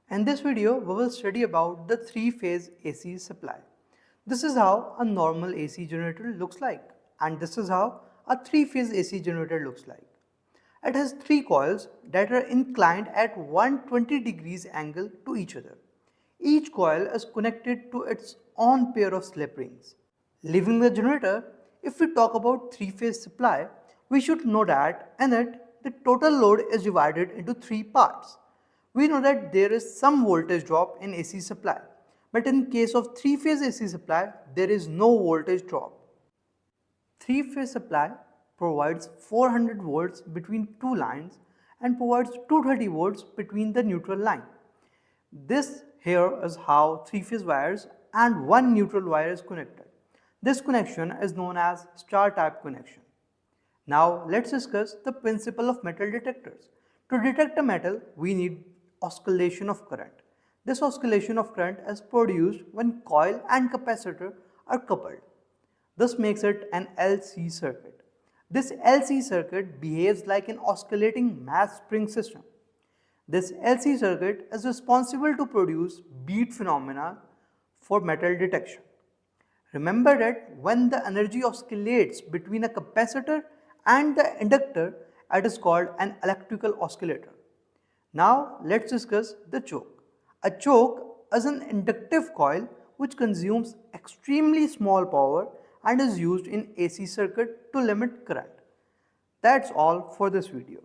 In this video, we will study about the three-phase AC supply. This is how a normal AC generator looks like, and this is how a three-phase AC generator looks like. It has three coils that are inclined at 120 degrees angle to each other. Each coil is connected to its own pair of slip rings. Leaving the generator, if we talk about three-phase supply, we should know that in it, the total load is divided into three parts. We know that there is some voltage drop in AC supply, but in case of three-phase AC supply, there is no voltage drop. Three-phase supply provides 400 volts between two lines and provides 230 volts between the neutral line. This here is how three-phase wires and one neutral wire is connected. This connection is known as star type connection. Now let's discuss the principle of metal detectors. To detect a metal, we need oscillation of current. This oscillation of current is produced when coil and capacitor are coupled. This makes it an LC circuit. This LC circuit behaves like an oscillating mass spring system. This LC circuit is responsible to produce beat phenomena for metal detection. Remember that when the energy oscillates between a capacitor and the inductor, it is called an electrical oscillator. Now let's discuss the choke. A choke is an inductive coil which consumes extremely small power and is used in AC circuit to limit current. That's all for this video.